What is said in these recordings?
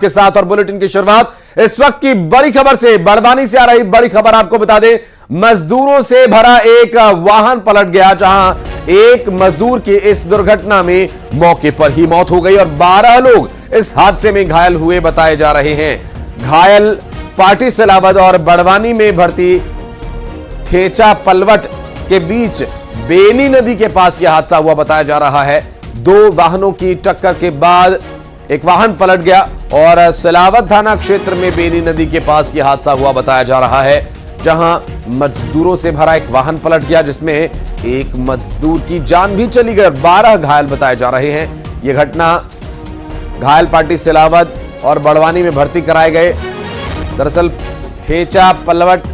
के साथ और बुलेटिन की शुरुआत इस वक्त की बड़ी खबर से, बड़वानी से आ रही बड़ी खबर आपको बता दें। मजदूरों से भरा एक वाहन पलट गया, जहां एक मजदूर की इस दुर्घटना में मौके पर ही मौत हो गई और 12 लोग इस हादसे में घायल हुए बताए जा रहे हैं। घायल पाटी सलावद और बड़वानी में भर्ती ठेचा पलवट के बीच बेनी नदी के पास यह हादसा हुआ बताया जा रहा है। दो वाहनों की टक्कर के बाद एक वाहन पलट गया और सलावत थाना क्षेत्र में बेनी नदी के पास यह हादसा हुआ बताया जा रहा है, जहां मजदूरों से भरा एक वाहन पलट गया, जिसमें एक मजदूर की जान भी चली गई और 12 घायल बताए जा रहे हैं। यह घटना घायल पाटी सलावत और बड़वानी में भर्ती कराए गए। दरअसल ठेचा पलवट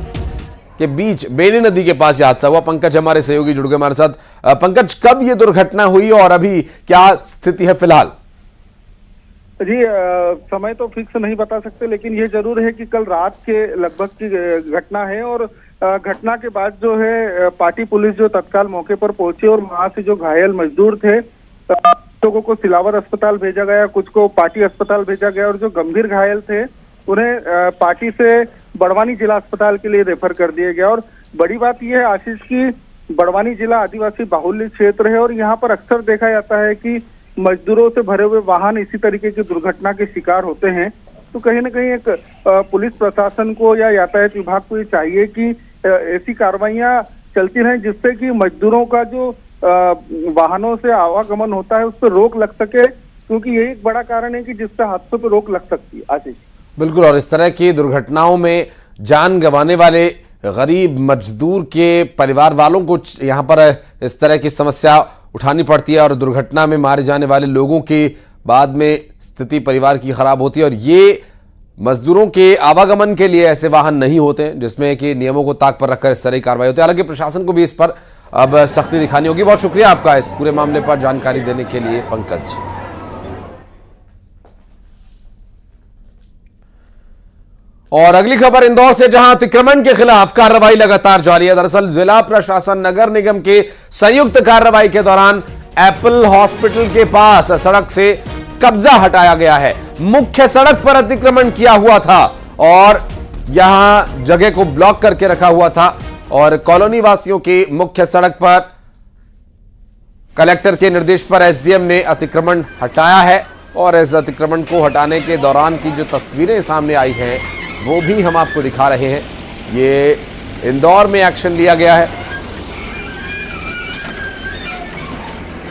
के बीच बेनी नदी के पास यह हादसा हुआ। पंकज हमारे सहयोगी जुड़ गए हमारे साथ। पंकज, कब यह दुर्घटना हुई और अभी क्या स्थिति है फिलहाल? जी, समय तो फिक्स नहीं बता सकते, लेकिन ये जरूर है कि कल रात के लगभग की घटना है और घटना के बाद जो है पाटी पुलिस जो तत्काल मौके पर पहुंची और वहां से जो घायल मजदूर थे लोगों को सिलावर अस्पताल भेजा गया, कुछ को पाटी अस्पताल भेजा गया और जो गंभीर घायल थे उन्हें पाटी से बड़वानी जिला अस्पताल के लिए रेफर कर दिया गया। और बड़ी बात यह है आशीष की बड़वानी जिला आदिवासी बाहुल्य क्षेत्र है और यहाँ पर अक्सर देखा जाता है कि मजदूरों से भरे हुए वाहन इसी तरीके की दुर्घटना के शिकार होते हैं। तो कहीं ना कहीं एक पुलिस प्रशासन को या यातायात विभाग को ये चाहिए कि ऐसी कार्रवाइयां चलती रहें जिससे कि मजदूरों का जो वाहनों से आवागमन होता है उस पर रोक लग सके, क्योंकि ये एक बड़ा कारण है कि जिससे हादसों पर रोक लग सकती है। आशीष, बिल्कुल, और इस तरह की दुर्घटनाओं में जान गंवाने वाले गरीब मजदूर के परिवार वालों को यहाँ पर इस तरह की समस्या उठानी पड़ती है और दुर्घटना में मारे जाने वाले लोगों की बाद में स्थिति परिवार की खराब होती है। और ये मजदूरों के आवागमन के लिए ऐसे वाहन नहीं होते जिसमें कि नियमों को ताक पर रखकर इस तरह की कार्रवाई होती है। हालांकि प्रशासन को भी इस पर अब सख्ती दिखानी होगी। बहुत शुक्रिया आपका इस पूरे मामले पर जानकारी देने के लिए पंकज। और अगली खबर इंदौर से, जहां अतिक्रमण के खिलाफ कार्रवाई लगातार जारी है। दरअसल जिला प्रशासन नगर निगम के संयुक्त कार्रवाई के दौरान एप्पल हॉस्पिटल के पास सड़क से कब्जा हटाया गया है। मुख्य सड़क पर अतिक्रमण किया हुआ था और यहां जगह को ब्लॉक करके रखा हुआ था और कॉलोनी वासियों की मुख्य सड़क पर कलेक्टर के निर्देश पर एसडीएम ने अतिक्रमण हटाया है। और इस अतिक्रमण को हटाने के दौरान की जो तस्वीरें सामने आई हैं वो भी हम आपको दिखा रहे हैं। ये इंदौर में एक्शन लिया गया है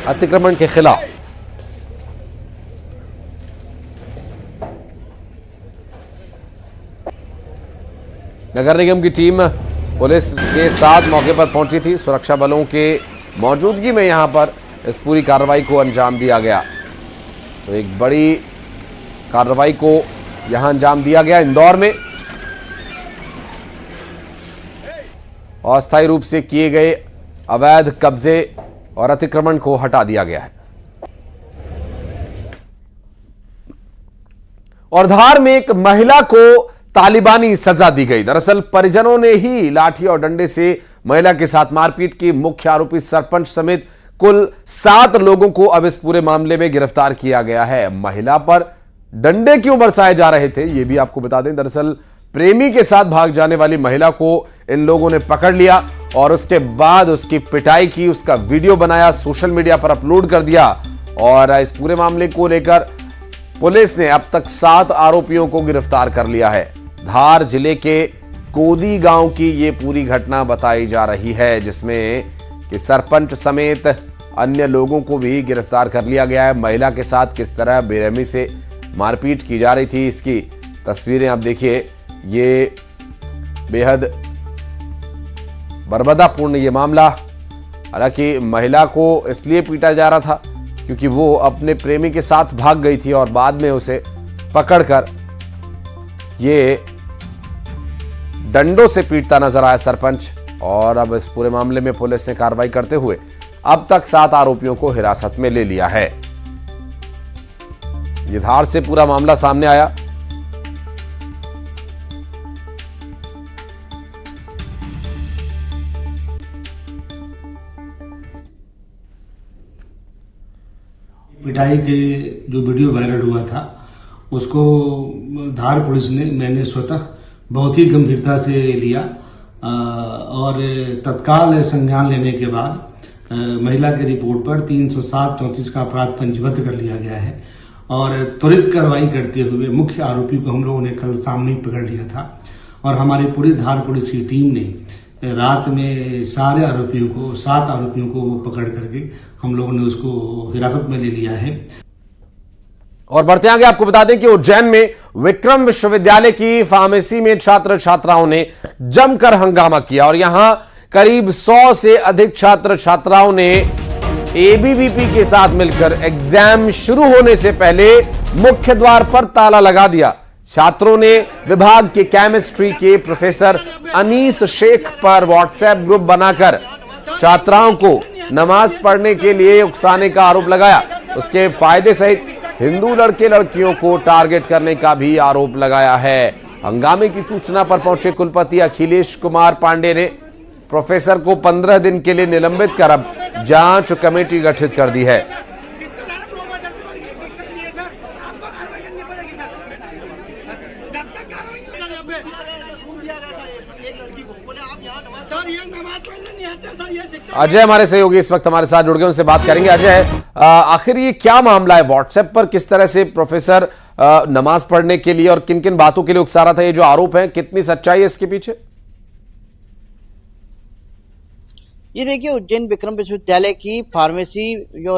अतिक्रमण के खिलाफ। नगर निगम की टीम पुलिस के साथ मौके पर पहुंची थी। सुरक्षा बलों के मौजूदगी में यहां पर इस पूरी कार्रवाई को अंजाम दिया गया। तो एक बड़ी कार्रवाई को यहां अंजाम दिया गया इंदौर में। अस्थायी रूप से किए गए अवैध कब्जे और अतिक्रमण को हटा दिया गया है। और धार में एक महिला को तालिबानी सजा दी गई। दरअसल परिजनों ने ही लाठी और डंडे से महिला के साथ मारपीट की। मुख्य आरोपी सरपंच समेत कुल 7 लोगों को अब इस पूरे मामले में गिरफ्तार किया गया है। महिला पर डंडे क्यों बरसाए जा रहे थे ये भी आपको बता दें। दरअसल प्रेमी के साथ भाग जाने वाली महिला को इन लोगों ने पकड़ लिया और उसके बाद उसकी पिटाई की, उसका वीडियो बनाया, सोशल मीडिया पर अपलोड कर दिया। और इस पूरे मामले को लेकर पुलिस ने अब तक 7 आरोपियों को गिरफ्तार कर लिया है। धार जिले के कोदी गांव की ये पूरी घटना बताई जा रही है, जिसमें कि सरपंच समेत अन्य लोगों को भी गिरफ्तार कर लिया गया है। महिला के साथ किस तरह बेरहमी से मारपीट की जा रही थी इसकी तस्वीरें आप देखिए। ये बेहद बर्बदापूर्ण ये मामला। हालांकि महिला को इसलिए पीटा जा रहा था क्योंकि वो अपने प्रेमी के साथ भाग गई थी और बाद में उसे पकड़कर ये डंडों से पीटता नजर आया सरपंच। और अब इस पूरे मामले में पुलिस ने कार्रवाई करते हुए अब तक 7 आरोपियों को हिरासत में ले लिया है। ये धार से पूरा मामला सामने आया। पिटाई के जो वीडियो वायरल हुआ था उसको धार पुलिस ने मैंने स्वतः बहुत ही गंभीरता से लिया और तत्काल संज्ञान लेने के बाद महिला की रिपोर्ट पर 307-34 का अपराध पंजीबद्ध कर लिया गया है और त्वरित कार्रवाई करते हुए मुख्य आरोपी को हम लोगों ने कल सामने पकड़ लिया था और हमारी पूरी धार पुलिस की टीम ने रात में सारे आरोपियों को 7 आरोपियों को पकड़ करके हम लोगों ने उसको हिरासत में ले लिया है। और बढ़ते आगे आपको बता दें कि उज्जैन में विक्रम विश्वविद्यालय की फार्मेसी में छात्र छात्राओं ने जमकर हंगामा किया और यहां करीब 100 से अधिक छात्र छात्राओं ने एबीवीपी के साथ मिलकर एग्जाम शुरू होने से पहले मुख्य द्वार पर ताला लगा दिया। छात्रों ने विभाग के केमिस्ट्री के प्रोफेसर अनीस शेख पर व्हाट्सएप ग्रुप बनाकर छात्राओं को नमाज पढ़ने के लिए उकसाने का आरोप लगाया। उसके फायदे सहित हिंदू लड़के लड़कियों को टारगेट करने का भी आरोप लगाया है। हंगामे की सूचना पर पहुंचे कुलपति अखिलेश कुमार पांडे ने प्रोफेसर को 15 दिन के लिए निलंबित कर अब जांच कमेटी गठित कर दी है। अजय हमारे सहयोगी इस वक्त हमारे साथ जुड़ गए, उनसे बात करेंगे। अजय, आखिर ये क्या मामला है? व्हाट्सएप पर किस तरह से प्रोफेसर नमाज पढ़ने के लिए और किन किन बातों के लिए उकसा रहा था? ये जो आरोप है, कितनी सच्चाई है इसके पीछे? ये देखिए, उज्जैन विक्रम विश्वविद्यालय की फार्मेसी जो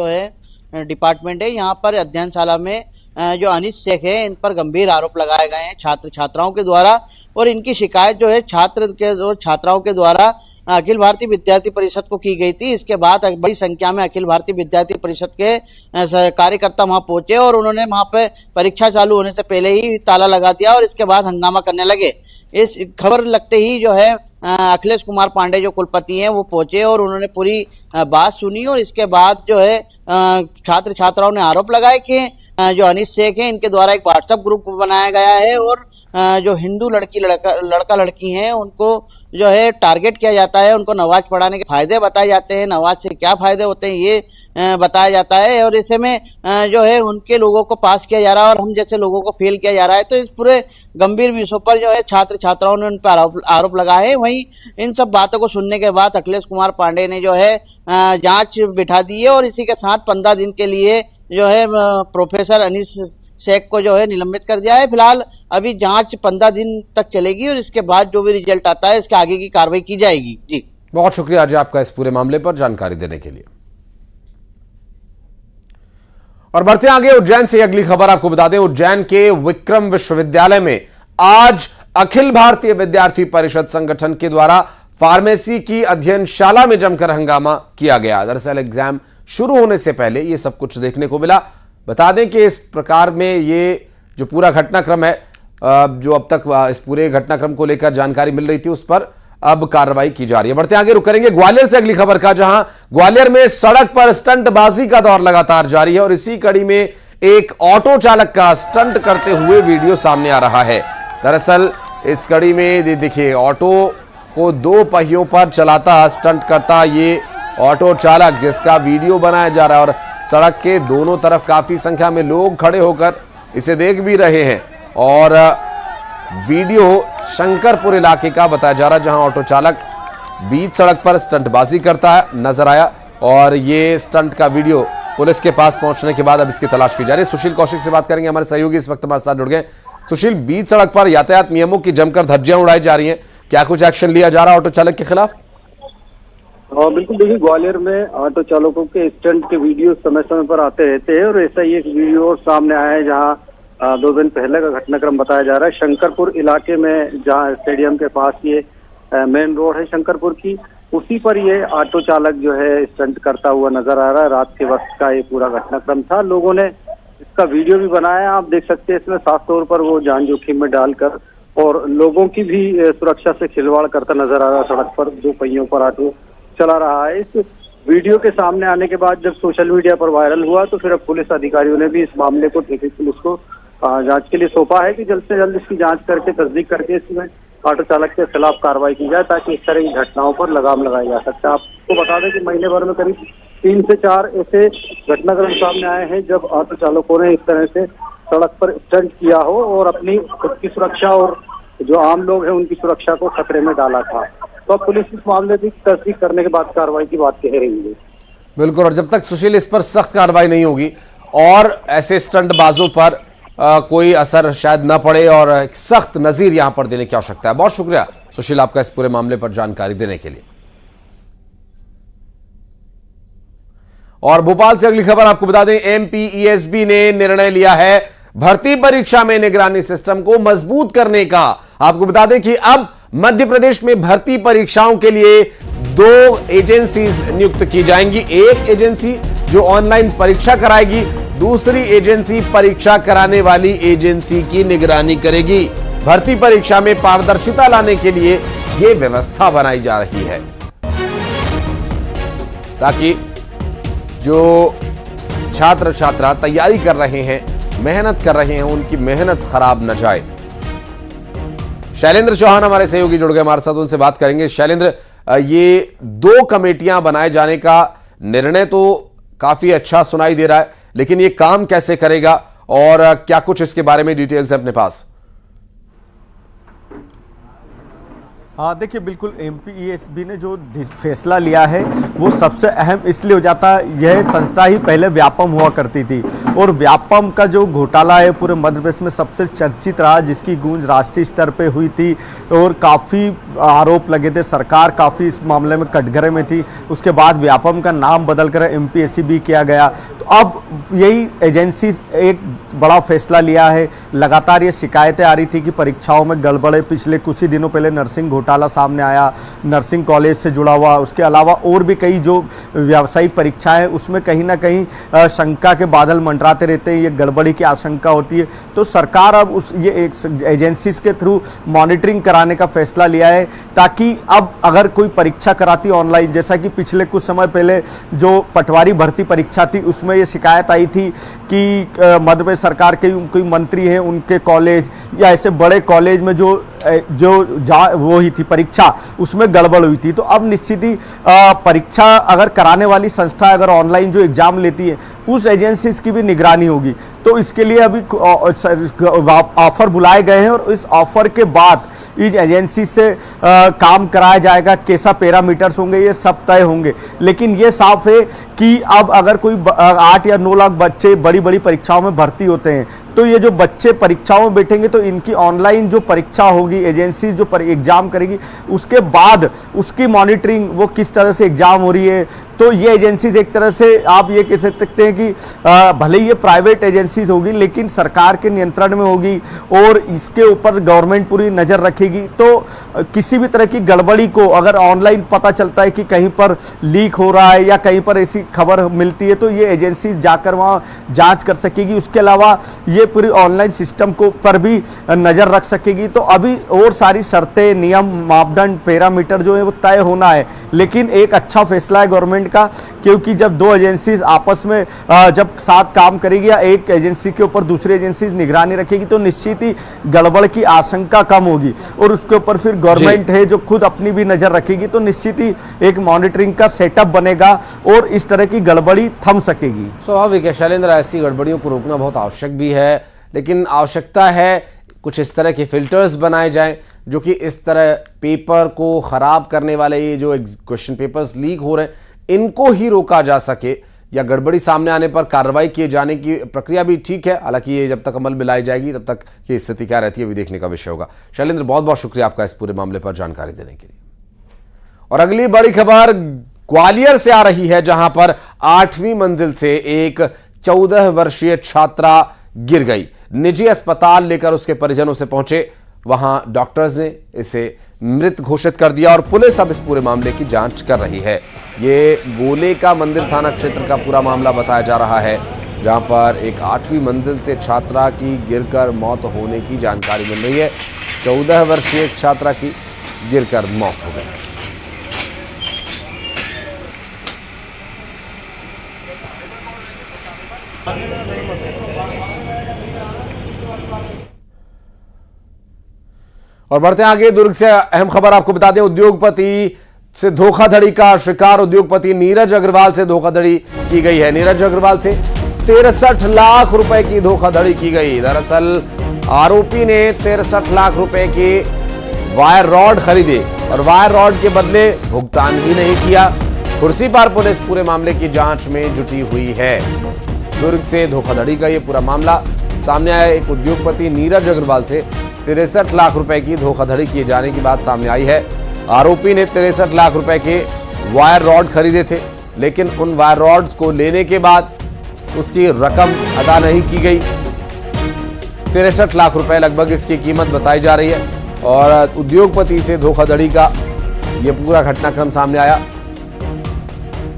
है डिपार्टमेंट है, यहाँ पर अध्ययनशाला में जो अनीस शेख है, इन पर गंभीर आरोप लगाए गए हैं छात्र छात्राओं के द्वारा। और इनकी शिकायत जो है छात्र के और छात्राओं के द्वारा अखिल भारतीय विद्यार्थी परिषद को की गई थी। इसके बाद बड़ी संख्या में अखिल भारतीय विद्यार्थी परिषद के कार्यकर्ता वहां पहुंचे और उन्होंने वहां पे परीक्षा चालू होने से पहले ही ताला लगा दिया और इसके बाद हंगामा करने लगे। इस खबर लगते ही जो है अखिलेश कुमार पांडे जो कुलपति हैं वो पहुंचे और उन्होंने पूरी बात सुनी और इसके बाद जो है छात्र छात्राओं ने आरोप लगाए कि जो अनीस शेख हैं इनके द्वारा एक व्हाट्सएप ग्रुप बनाया गया है और जो हिंदू लड़का लड़की हैं उनको जो है टारगेट किया जाता है, उनको नमाज पढ़ाने के फायदे बताए जाते हैं, नमाज से क्या फायदे होते हैं ये बताया जाता है और ऐसे में जो है उनके लोगों को पास किया जा रहा है और हम जैसे लोगों को फेल किया जा रहा है। तो इस पूरे गंभीर विषयों पर जो है छात्र छात्राओं ने उन पर आरोप लगाए हैं। वहीं इन सब बातों को सुनने के बाद अखिलेश कुमार पांडे ने जो है जांच बिठा दी है और इसी के साथ 15 दिन के लिए जो है प्रोफेसर अनीस शेख को जो है निलंबित कर दिया है। फिलहाल अभी जांच 15 दिन तक चलेगी और इसके बाद जो भी रिजल्ट आता है इसके आगे की कार्रवाई की जाएगी। जी, बहुत शुक्रिया अजय आपका इस पूरे मामले पर जानकारी देने के लिए। और बढ़ते आगे उज्जैन से अगली खबर आपको बता दें, उज्जैन के विक्रम विश्वविद्यालय में आज अखिल भारतीय विद्यार्थी परिषद संगठन के द्वारा फार्मेसी की अध्ययनशाला में जमकर हंगामा किया गया। दरअसल एग्जाम शुरू होने से पहले यह सब कुछ देखने को मिला। बता दें कि इस प्रकार में ये जो पूरा घटनाक्रम है, जो अब तक इस पूरे घटनाक्रम को लेकर जानकारी मिल रही थी, उस पर अब कार्रवाई की जा रही है। बढ़ते आगे रुक करेंगे ग्वालियर से अगली खबर का, जहां ग्वालियर में सड़क पर स्टंटबाजी का दौर लगातार जारी है और इसी कड़ी में एक ऑटो चालक का स्टंट करते हुए वीडियो सामने आ रहा है। दरअसल इस कड़ी में देखिए, ऑटो को 2 पहियों पर चलाता स्टंट करता ये ऑटो चालक, जिसका वीडियो बनाया जा रहा है और सड़क के दोनों तरफ काफी संख्या में लोग खड़े होकर इसे देख भी रहे हैं। और वीडियो शंकरपुर इलाके का बताया जा रहा है, जहां ऑटो चालक बीच सड़क पर स्टंटबाजी करता नजर आया और ये स्टंट का वीडियो पुलिस के पास पहुंचने के बाद अब इसकी तलाश की जा रही है। सुशील कौशिक से बात करेंगे, हमारे सहयोगी इस वक्त हमारे साथ जुड़ गए। सुशील, बीच सड़क पर यातायात नियमों की जमकर धज्जियां उड़ाई जा रही हैं, क्या कुछ एक्शन लिया जा रहा है ऑटो चालक के खिलाफ? बिल्कुल, देखिए ग्वालियर में ऑटो चालकों के स्टंट के वीडियो समय समय पर आते रहते हैं और ऐसा ही एक वीडियो सामने आया है जहां 2 दिन पहले का घटनाक्रम बताया जा रहा है। शंकरपुर इलाके में, जहां स्टेडियम के पास ये मेन रोड है शंकरपुर की, उसी पर ये ऑटो चालक जो है स्टंट करता हुआ नजर आ रहा है। रात के वक्त का ये पूरा घटनाक्रम था। लोगों ने इसका वीडियो भी बनाया, आप देख सकते हैं। इसमें साफ तौर पर वो जान जोखिम में डालकर और लोगों की भी सुरक्षा से खिलवाड़ करता नजर आ रहा है। सड़क पर 2 पहियों पर ऑटो चला रहा है। इस वीडियो के सामने आने के बाद जब सोशल मीडिया पर वायरल हुआ तो फिर अब पुलिस अधिकारियों ने भी इस मामले को ट्रैफिक पुलिस को जांच के लिए सौंपा है कि जल्द से जल्द इसकी जांच करके तस्दीक करके इसमें ऑटो चालक के खिलाफ कार्रवाई की जाए, ताकि इस तरह की घटनाओं पर लगाम लगाया जा सकता है। आपको बता दें कि महीने भर में करीब 3 से 4 ऐसे घटनाक्रम सामने आए हैं जब ऑटो चालकों ने इस तरह से सड़क पर स्टंट किया हो और अपनी खुद की सुरक्षा और जो आम लोग हैं उनकी सुरक्षा को खतरे में डाला था। तो अब पुलिस इस मामले की तस्दीक करने के बाद कार्रवाई की बात कह रही है। बिल्कुल, और जब तक सुशील इस पर सख्त कार्रवाई नहीं होगी और ऐसे स्टंटबाजों पर कोई असर शायद न पड़े और एक सख्त नजीर यहां पर देने की आवश्यकता है। बहुत शुक्रिया सुशील आपका इस पूरे मामले पर जानकारी देने के लिए। और भोपाल से अगली खबर आपको बता दें, एमपीईएसबी ने निर्णय लिया है भर्ती परीक्षा में निगरानी सिस्टम को मजबूत करने का। आपको बता दें कि अब मध्य प्रदेश में भर्ती परीक्षाओं के लिए 2 एजेंसीज नियुक्त की जाएंगी। एक एजेंसी जो ऑनलाइन परीक्षा कराएगी, दूसरी एजेंसी परीक्षा कराने वाली एजेंसी की निगरानी करेगी। भर्ती परीक्षा में पारदर्शिता लाने के लिए यह व्यवस्था बनाई जा रही है ताकि जो छात्र छात्रा तैयारी कर रहे हैं, मेहनत कर रहे हैं, उनकी मेहनत खराब न जाए। शैलेंद्र चौहान हमारे सहयोगी जुड़ गए हमारे साथ, उनसे बात करेंगे। शैलेंद्र, ये 2 कमेटियां बनाए जाने का निर्णय तो काफी अच्छा सुनाई दे रहा है, लेकिन ये काम कैसे करेगा और क्या कुछ इसके बारे में डिटेल्स है अपने पास? हाँ, देखिए बिल्कुल एमपीईएसबी ने जो फैसला लिया है वो सबसे अहम इसलिए हो जाता है, यह संस्था ही पहले व्यापम हुआ करती थी और व्यापम का जो घोटाला है पूरे मध्य प्रदेश में सबसे चर्चित रहा, जिसकी गूंज राष्ट्रीय स्तर पे हुई थी और काफ़ी आरोप लगे थे। सरकार काफ़ी इस मामले में कटघरे में थी। उसके बाद व्यापम का नाम बदल कर एमपीएसबी किया गया। तो अब यही एजेंसी एक बड़ा फैसला लिया है। लगातार ये शिकायतें आ रही थी कि परीक्षाओं में गड़बड़े, पिछले कुछ ही दिनों पहले नर्सिंग घोटाला सामने आया, नर्सिंग कॉलेज से जुड़ा हुआ, उसके अलावा और भी कई जो व्यावसायिक परीक्षाएं उसमें कहीं ना कहीं शंका के बादल मंडराते रहते हैं, ये गड़बड़ी की आशंका होती है। तो सरकार अब ये एक एजेंसीज के थ्रू मॉनिटरिंग कराने का फैसला लिया है ताकि अब अगर कोई परीक्षा कराती ऑनलाइन, जैसा कि पिछले कुछ समय पहले जो पटवारी भर्ती परीक्षा थी उसमें ये शिकायत आई थी कि मध्य प्रदेश सरकार के कोई मंत्री हैं, उनके कॉलेज या ऐसे बड़े कॉलेज में जो वो ही थी परीक्षा, उसमें गड़बड़ हुई थी। तो अब निश्चित ही परीक्षा अगर कराने वाली संस्था अगर ऑनलाइन जो एग्जाम लेती है उस एजेंसीज की भी निगरानी होगी। तो इसके लिए अभी ऑफर बुलाए गए हैं और इस ऑफर के बाद इस एजेंसी से काम कराया जाएगा। कैसा पैरामीटर्स होंगे ये सब तय होंगे, लेकिन ये साफ है कि अब अगर कोई 8 या 9 लाख बच्चे बड़ी बड़ी परीक्षाओं में भर्ती होते हैं तो ये जो बच्चे परीक्षाओं में बैठेंगे तो इनकी ऑनलाइन जो परीक्षा होगी, एजेंसी जो एग्जाम करेगी, उसके बाद उसकी मॉनिटरिंग वो किस तरह से एग्जाम हो रही है। तो ये एजेंसीज एक तरह से आप ये कह सकते हैं कि भले ही ये प्राइवेट एजेंसीज होगी लेकिन सरकार के नियंत्रण में होगी और इसके ऊपर गवर्नमेंट पूरी नज़र रखेगी। तो किसी भी तरह की गड़बड़ी को अगर ऑनलाइन पता चलता है कि कहीं पर लीक हो रहा है या कहीं पर ऐसी खबर मिलती है तो ये एजेंसीज जाकर वहाँ जांच कर सकेगी। उसके अलावा ये पूरी ऑनलाइन सिस्टम को पर भी नज़र रख सकेगी। तो अभी और सारी शर्तें, नियम, मापदंड, पैरामीटर जो है वो तय होना है, लेकिन एक अच्छा फैसला है गवर्नमेंट का, क्योंकि जब 2 एजेंसीज आपस में जब साथ काम करेगी या एक एजेंसी के ऊपर दूसरी एजेंसी निगरानी रखेगी तो निश्चित ही गड़बड़ की आशंका कम होगी और उसके ऊपर फिर गवर्नमेंट है जो खुद अपनी भी नजर रखेगी। तो निश्चित ही एक मॉनिटरिंग का सेटअप बनेगा और इस तरह की गड़बड़ी थम सकेगी। स्वाभाविक है शैलेंद्र, ऐसी गड़बड़ियों को रोकना बहुत आवश्यक भी है, लेकिन आवश्यकता है कुछ इस तरह के फिल्टर्स बनाए जाएं जो कि इस तरह पेपर को खराब करने वाले ये जो क्वेश्चन पेपर्स लीक हो रहे हैं इनको ही रोका जा सके, या गड़बड़ी सामने आने पर कार्रवाई किए जाने की प्रक्रिया भी ठीक है। हालांकि ये जब तक अमल में लाई जाएगी तब तक ये स्थिति क्या रहती है अभी देखने का विषय होगा। शैलेंद्र, बहुत बहुत शुक्रिया आपका इस पूरे मामले पर जानकारी देने के लिए। और अगली बड़ी खबर ग्वालियर से आ रही है, जहां पर 8वीं मंजिल से एक 14 वर्षीय छात्रा गिर गई। निजी अस्पताल लेकर उसके परिजनों से पहुंचे, वहां डॉक्टर्स ने इसे मृत घोषित कर दिया और पुलिस अब इस पूरे मामले की जांच कर रही है। ये गोले का मंदिर थाना क्षेत्र का पूरा मामला बताया जा रहा है, जहां पर एक 8वीं मंजिल से छात्रा की गिरकर मौत होने की जानकारी मिल रही है। 14 वर्षीय छात्रा की गिरकर मौत हो गई। और बढ़ते हैं आगे, दुर्ग से अहम खबर आपको बता दें, उद्योगपति से धोखाधड़ी का शिकार उद्योगपति नीरज अग्रवाल से धोखाधड़ी की गई है। नीरज अग्रवाल से 63 लाख रुपए की धोखाधड़ी की गई। दरअसल आरोपी ने 63 लाख रुपए की वायर रॉड खरीदे और वायर रॉड के बदले भुगतान ही नहीं किया। खुर्सीपार पुलिस पूरे मामले की जांच में जुटी हुई है। दुर्ग से धोखाधड़ी का यह पूरा मामला सामने आया। एक उद्योगपति नीरज अग्रवाल से 63 लाख रुपए की धोखाधड़ी किए जाने की बात सामने आई है। आरोपी ने 63 लाख रुपए के वायर रॉड खरीदे थे, लेकिन उन वायर रॉड्स को लेने के बाद उसकी रकम अदा नहीं की गई। 63 लाख रुपए लगभग इसकी कीमत बताई जा रही है और उद्योगपति से धोखाधड़ी का यह पूरा घटनाक्रम सामने आया।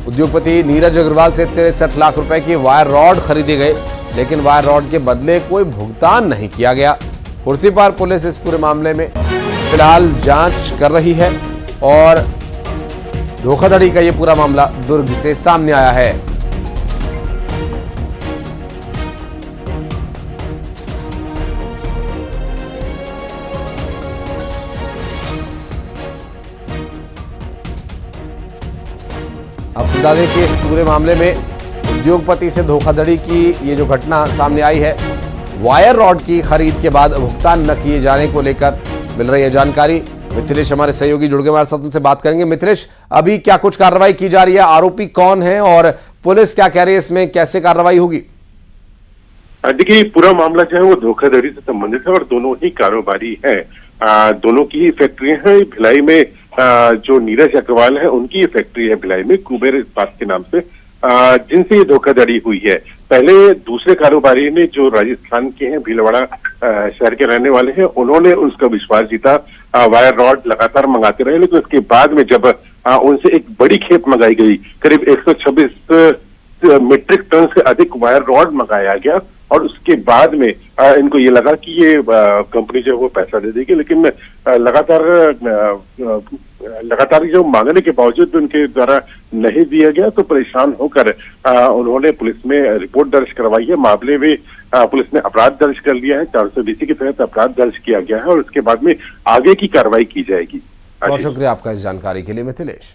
उद्योगपति नीरज अग्रवाल से 63 लाख रुपए की वायर रॉड खरीदे गए, लेकिन वायर रॉड के बदले कोई भुगतान नहीं किया गया। खुर्सीपार पुलिस इस पूरे मामले में फिलहाल जांच कर रही है और धोखाधड़ी का यह पूरा मामला दुर्ग से सामने आया है। अब बता दें कि इस पूरे मामले में उद्योगपति से धोखाधड़ी की ये जो घटना सामने आई है, वायर रॉड की खरीद के बाद भुगतान न किए जाने को लेकर मिल रही है जानकारी। मिथिलेश हमारे सहयोगी जुड़ गए हमारे साथ, उनसे बात करेंगे। मिथिलेश, अभी क्या कुछ कार्रवाई की जा रही है, आरोपी कौन है और पुलिस क्या कह रही है, इसमें कैसे कार्रवाई होगी? देखिए, पूरा मामला जो है वो धोखाधड़ी से संबंधित है और दोनों ही कारोबारी हैं। दोनों की ही फैक्ट्रियां हैं। भिलाई में जो नीरज अग्रवाल है उनकी फैक्ट्री है भिलाई में, कुबेर इस्पात के नाम से, जिनसे ये धोखाधड़ी हुई है। पहले दूसरे कारोबारी ने, जो राजस्थान के हैं, भीलवाड़ा शहर के रहने वाले हैं, उन्होंने उसका विश्वास जीता, वायर रॉड लगातार मंगाते रहे, लेकिन उसके बाद में जब उनसे एक बड़ी खेप मंगाई गई, करीब 126 मीट्रिक टन से अधिक वायर रॉड मंगाया गया और उसके बाद में इनको ये लगा कि ये कंपनी जो है वो पैसा दे देगी, लेकिन लगातार जो मांगने के बावजूद उनके द्वारा नहीं दिया गया, तो परेशान होकर उन्होंने पुलिस में रिपोर्ट दर्ज करवाई है। मामले में पुलिस ने अपराध दर्ज कर लिया है, 420 के तहत अपराध दर्ज किया गया है और उसके बाद में आगे की कार्रवाई की जाएगी। बहुत शुक्रिया आपका इस जानकारी के लिए मिथिलेश।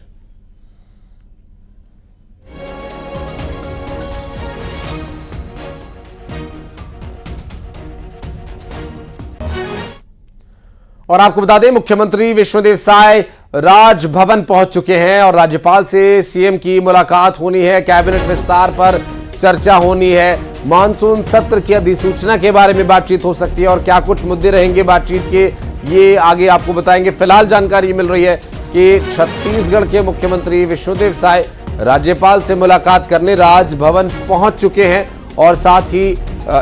और आपको बता दें, मुख्यमंत्री विष्णुदेव साय राजभवन पहुंच चुके हैं और राज्यपाल से सीएम की मुलाकात होनी है। कैबिनेट विस्तार पर चर्चा होनी है। मानसून सत्र की अधिसूचना के बारे में बातचीत हो सकती है और क्या कुछ मुद्दे रहेंगे बातचीत के, ये आगे आपको बताएंगे। फिलहाल जानकारी मिल रही है कि छत्तीसगढ़ के मुख्यमंत्री विष्णुदेव साय राज्यपाल से मुलाकात करने राजभवन पहुंच चुके हैं और साथ ही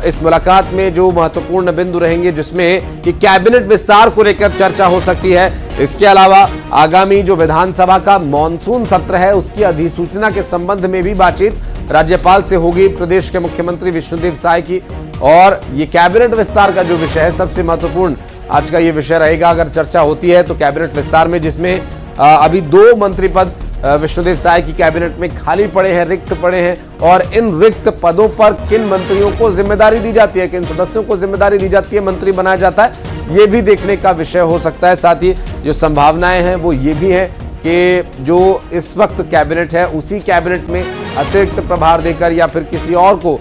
इस मुलाकात में जो महत्वपूर्ण बिंदु रहेंगे, जिसमें कि कैबिनेट विस्तार को लेकर चर्चा हो सकती है। इसके अलावा आगामी जो विधानसभा का मॉनसून सत्र है उसकी अधिसूचना के संबंध में भी बातचीत राज्यपाल से होगी प्रदेश के मुख्यमंत्री विष्णुदेव साय की। और ये कैबिनेट विस्तार का जो विषय है, सबसे महत्वपूर्ण आज का ये विषय रहेगा अगर चर्चा होती है तो कैबिनेट विस्तार में, जिसमें अभी 2 मंत्री पद विष्णुदेव साय की कैबिनेट में खाली पड़े हैं, रिक्त पड़े हैं और इन रिक्त पदों पर किन मंत्रियों को जिम्मेदारी दी जाती है, किन सदस्यों को जिम्मेदारी दी जाती है, मंत्री बनाया जाता है, ये भी देखने का विषय हो सकता है। साथ ही जो संभावनाएं हैं वो ये भी हैं कि जो इस वक्त कैबिनेट है उसी कैबिनेट में अतिरिक्त प्रभार देकर या फिर किसी और को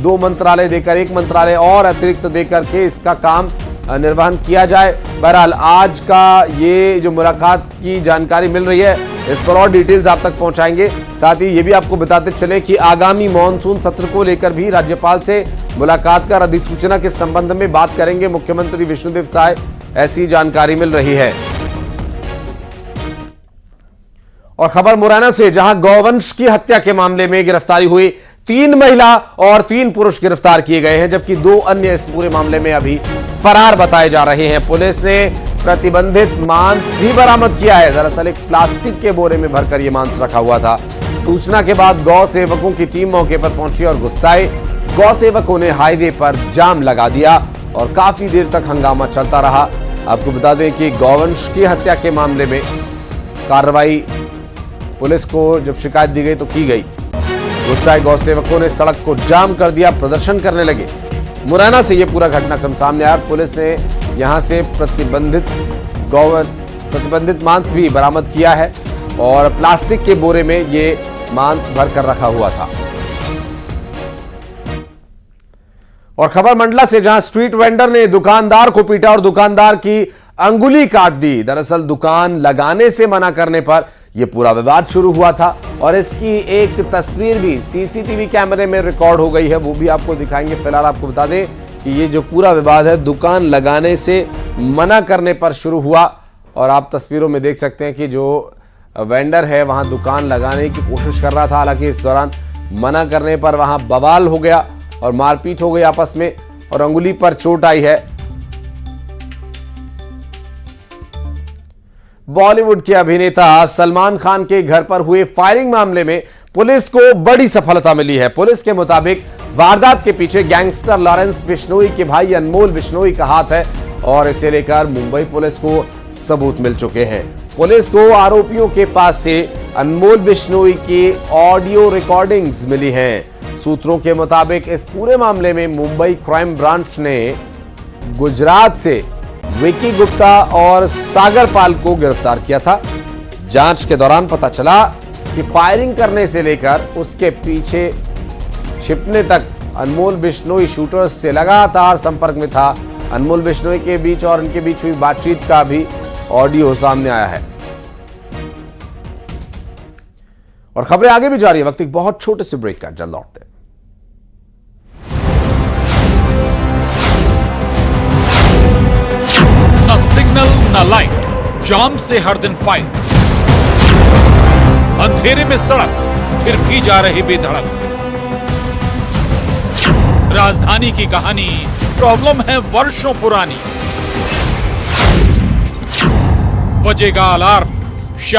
2 मंत्रालय देकर 1 मंत्रालय और अतिरिक्त देकर के इसका काम निर्वहन किया जाए। बहरहाल आज का ये जो मुलाकात की जानकारी मिल रही है, इस पर और डिटेल्स आप तक पहुंचाएंगे। साथ ही ये भी आपको बताते चले कि आगामी मॉनसून सत्र को लेकर भी राज्यपाल से मुलाकात कर अधिसूचना के संबंध में बात करेंगे मुख्यमंत्री विष्णुदेव साय, ऐसी जानकारी मिल रही है। और खबर मुरैना से, जहां गौवंश की हत्या के मामले में गिरफ्तारी हुई, 3 महिला और 3 पुरुष गिरफ्तार किए गए हैं, जबकि 2 अन्य इस पूरे मामले में अभी फरार बताए जा रहे हैं। पुलिस ने प्रतिबंधित मांस भी बरामद किया है। दरअसल एक प्लास्टिक के बोरे में भरकर यह मांस रखा हुआ था। सूचना के बाद गौ सेवकों की टीम मौके पर पहुंची और गुस्साए गौ सेवकों ने हाईवे पर जाम लगा दिया और काफी देर तक हंगामा चलता रहा। आपको बता दें कि गौवंश की हत्या के मामले में कार्रवाई पुलिस को जब शिकायत दी गई तो की गई। गुस्साए गौ सेवकों ने सड़क को जाम कर दिया, प्रदर्शन करने लगे। मुरैना से यह पूरा घटनाक्रम सामने आया। पुलिस ने यहां से प्रतिबंधित मांस भी बरामद किया है और प्लास्टिक के बोरे में ये मांस भरकर रखा हुआ था। और खबर मंडला से, जहां स्ट्रीट वेंडर ने दुकानदार को पीटा और दुकानदार की अंगुली काट दी। दरअसल दुकान लगाने से मना करने पर यह पूरा विवाद शुरू हुआ था और इसकी एक तस्वीर भी सीसीटीवी कैमरे में रिकॉर्ड हो गई है, वो भी आपको दिखाएंगे। फिलहाल आपको बता दें कि ये जो पूरा विवाद है दुकान लगाने से मना करने पर शुरू हुआ और आप तस्वीरों में देख सकते हैं कि जो वेंडर है वहां दुकान लगाने की कोशिश कर रहा था, हालांकि इस दौरान मना करने पर वहां बवाल हो गया और मारपीट हो गई आपस में और अंगुली पर चोट आई है। बॉलीवुड के अभिनेता सलमान खान के घर पर हुए फायरिंग मामले में पुलिस को बड़ी सफलता मिली है। पुलिस के मुताबिक वारदात के पीछे गैंगस्टर लॉरेंस बिश्नोई के भाई अनमोल बिश्नोई का हाथ है और इसे लेकर मुंबई पुलिस को सबूत मिल चुके हैं। पुलिस को आरोपियों के पास से अनमोल बिश्नोई की ऑडियो रिकॉर्डिंग्स मिली हैं। सूत्रों के मुताबिक इस पूरे मामले में मुंबई क्राइम ब्रांच ने गुजरात से विकी गुप्ता और सागर पाल को गिरफ्तार किया था। जांच के दौरान पता चला कि फायरिंग करने से लेकर उसके पीछे छिपने तक अनमोल बिश्नोई शूटर्स से लगातार संपर्क में था। अनमोल बिश्नोई के बीच और इनके बीच हुई बातचीत का भी ऑडियो सामने आया है और खबरें आगे भी जारी है। वक्त एक बहुत छोटे से ब्रेक का, जल्द लौटते हैं। न सिग्नल न लाइट, जाम से हर दिन फाइट, अंधेरे में सड़क फिर भी जा रही बेधड़क। राजधानी की कहानी, प्रॉब्लम है वर्षों पुरानी। बजेगा अलार्म